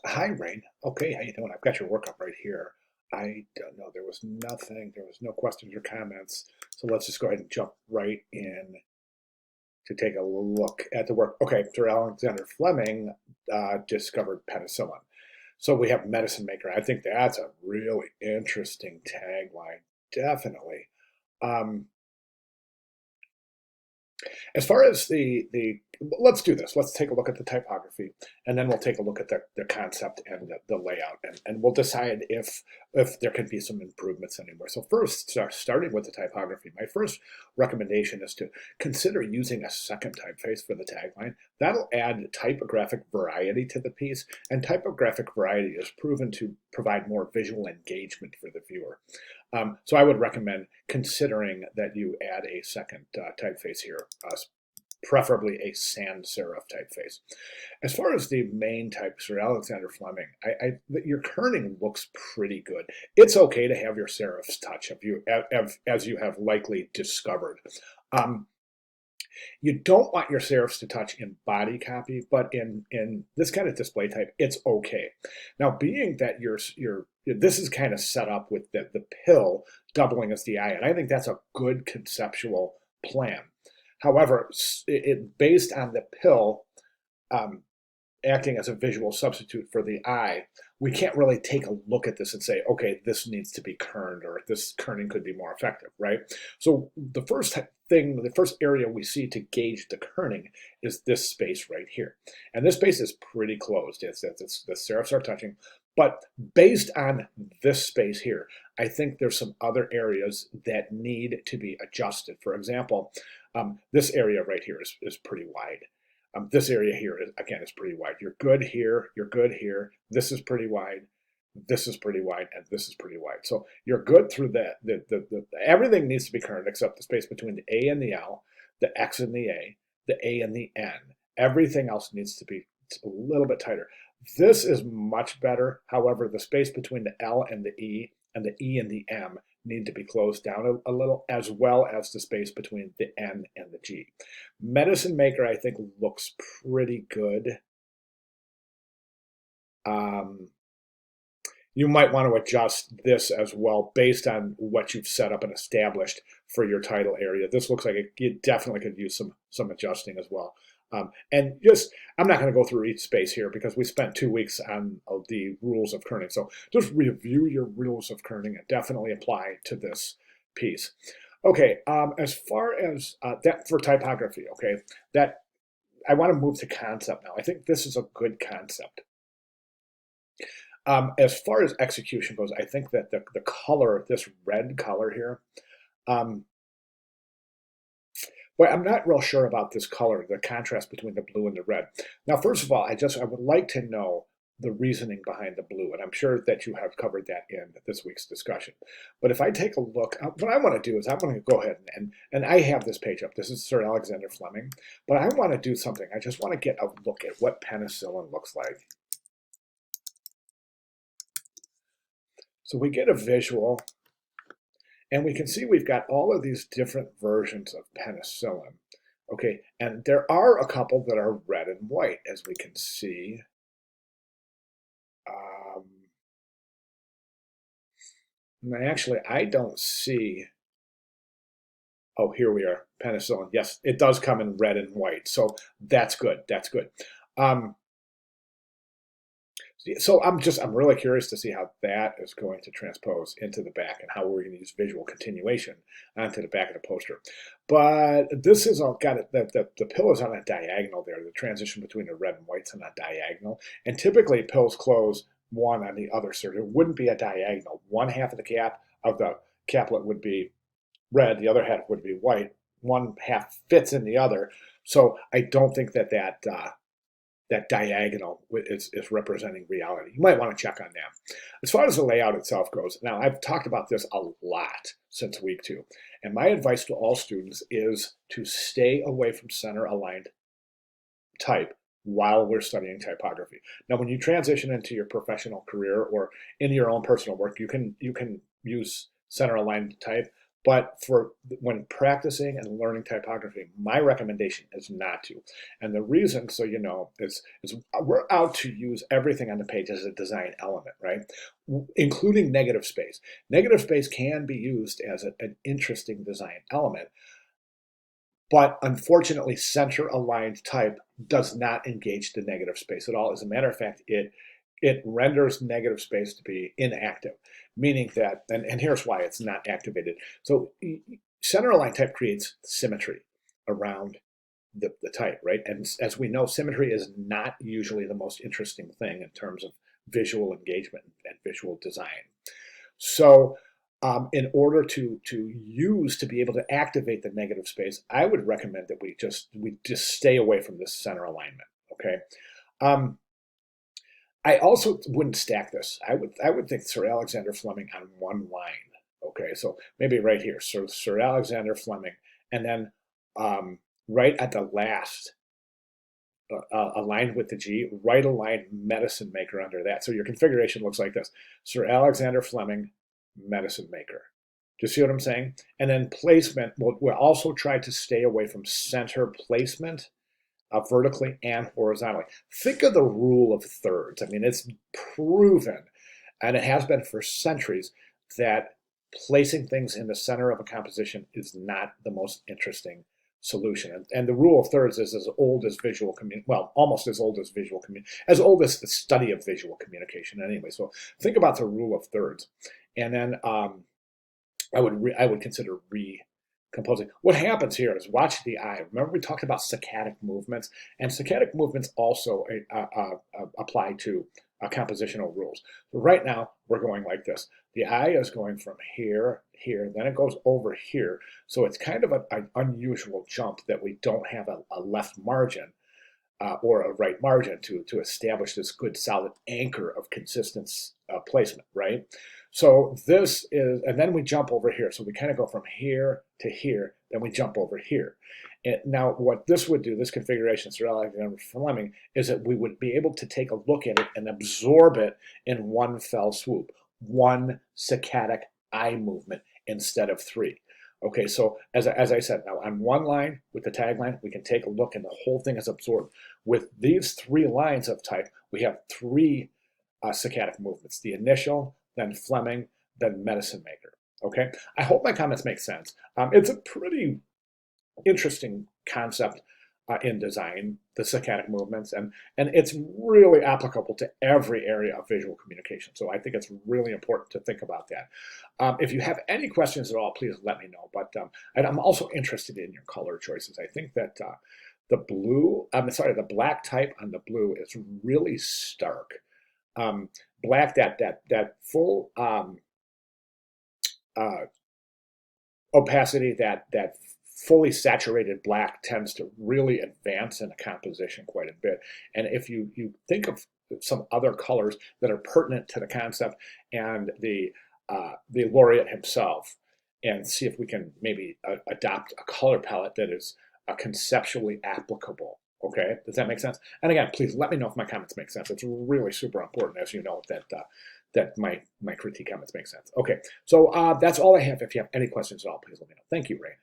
Hi, Rayne. Okay, how you doing? I've got your workup right here. I don't know. There was no questions or comments. So let's just go ahead and jump right in to take a look at the work. Okay, Sir Alexander Fleming discovered penicillin. So we have medicine maker. I think that's a really interesting tagline. Definitely. Um, As far as the let's do this. Let's take a look at the typography, and then we'll take a look at the concept and the layout, and we'll decide if there can be some improvements anywhere. So first, starting with the typography, my first recommendation is to consider using a second typeface for the tagline. That'll add typographic variety to the piece, and typographic variety is proven to provide more visual engagement for the viewer. So I would recommend considering that you add a second typeface here, preferably a sans serif typeface. As far as the main type, Sir Alexander Fleming, your kerning looks pretty good. It's okay to have your serifs touch, as you have likely discovered. Um, you don't want your serifs to touch in body copy, but in this kind of display type, it's okay. Now, being that this is kind of set up with the pill doubling as the eye, and I think that's a good conceptual plan. However, based on the pill, um, acting as a visual substitute for the eye, we can't really take a look at this and say, okay, this needs to be kerned or this kerning could be more effective, right? So the first area we see to gauge the kerning is this space right here. And this space is pretty closed. The serifs are touching. But based on this space here, I think there's some other areas that need to be adjusted. For example, this area right here is pretty wide. This area here is, again, is pretty wide. You're good here. You're good here. This is pretty wide. This is pretty wide, and this is pretty wide. So you're good through that. Everything needs to be current except the space between the A and the L, the X and the A and the N. Everything else needs to be a little bit tighter. This is much better. However, the space between the L and the E and the M need to be closed down a little, as well as the space between the N and the G. Medicine Maker, I think, looks pretty good. Um, you might want to adjust this as well based on what you've set up and established for your title area. This looks like it definitely could use some adjusting as well. And just, I'm not going to go through each space here because we spent 2 weeks on the rules of kerning. So just review your rules of kerning and definitely apply to this piece. Okay, as far as that for typography, okay, that I want to move to concept now. I think this is a good concept. As far as execution goes, I think that the color, this red color here, um, well, I'm not real sure about this color, the contrast between the blue and the red. Now, first of all, I would like to know the reasoning behind the blue, and I'm sure that you have covered that in this week's discussion. But if I take a look, what I want to do is I want to go ahead and I have this page up. This is Sir Alexander Fleming, but I want to do something. I just want to get a look at what penicillin looks like. So we get a visual, and we can see we've got all of these different versions of penicillin. Okay, and there are a couple that are red and white, as we can see. Um, Actually, I don't see. Oh, here we are, penicillin. Yes, it does come in red and white, so that's good. That's good. Um, So I'm really curious to see how that is going to transpose into the back and how we're going to use visual continuation onto the back of the poster. But this is all got it. The pill is on a diagonal there. The transition between the red and white's on a diagonal. And typically pills close one on the other. So there wouldn't be a diagonal. One half of the caplet would be red. The other half would be white. One half fits in the other. So I don't think that diagonal is representing reality. You might want to check on that. As far as the layout itself goes, now I've talked about this a lot since week 2, and my advice to all students is to stay away from center aligned type while we're studying typography. Now, when you transition into your professional career or in your own personal work, you can use center aligned type, But for when practicing and learning typography, my recommendation is not to. And the reason, so you know, is we're out to use everything on the page as a design element, right? Including negative space. Negative space can be used as an interesting design element, but unfortunately, center-aligned type does not engage the negative space at all. As a matter of fact, it renders negative space to be inactive, meaning that, and here's why it's not activated. So center-aligned type creates symmetry around the type, right? And as we know, symmetry is not usually the most interesting thing in terms of visual engagement and visual design. So in order to be able to activate the negative space, I would recommend that we just stay away from this center alignment. Okay. I also wouldn't stack this. I would think Sir Alexander Fleming on one line. Okay, so maybe right here, Sir Alexander Fleming, and then right at the last, aligned with the G, right aligned medicine maker under that. So your configuration looks like this: Sir Alexander Fleming, medicine maker. Do you see what I'm saying? And then placement, we'll also try to stay away from center placement, vertically and horizontally. Think of the rule of thirds. I mean, it's proven, and it has been for centuries, that placing things in the center of a composition is not the most interesting solution. And the rule of thirds is as old as visual well, almost as old as visual as old as the study of visual communication anyway. So think about the rule of thirds. And then I would consider recomposing. What happens here is, watch the eye. Remember we talked about saccadic movements, and saccadic movements also apply to compositional rules. So right now we're going like this. The eye is going from here, here, then it goes over here. So it's kind of an unusual jump that we don't have a left margin or a right margin to establish this good solid anchor of consistent placement, right? So this is, and then we jump over here. So we kind of go from here to here, then we jump over here. And now what this would do, this configuration, Sir Alexander Fleming, is that we would be able to take a look at it and absorb it in one fell swoop, one saccadic eye movement instead of three. Okay, so as I said, now on one line with the tagline, we can take a look and the whole thing is absorbed. With these three lines of type, we have three saccadic movements: the initial, then Fleming, then medicine maker. Okay, I hope my comments make sense. It's a pretty interesting concept in design, the saccadic movements, and it's really applicable to every area of visual communication. So I think it's really important to think about that. If you have any questions at all, please let me know. But and I'm also interested in your color choices. I think that the black type on the blue is really stark. Black, that full opacity, that fully saturated black tends to really advance in a composition quite a bit. And if you think of some other colors that are pertinent to the concept and the laureate himself, and see if we can maybe adopt a color palette that is conceptually applicable. Okay, does that make sense? And again, please let me know if my comments make sense. It's really super important, as you know, that my critique comments make sense. Okay, so that's all I have. If you have any questions at all, please let me know. Thank you, Rayne.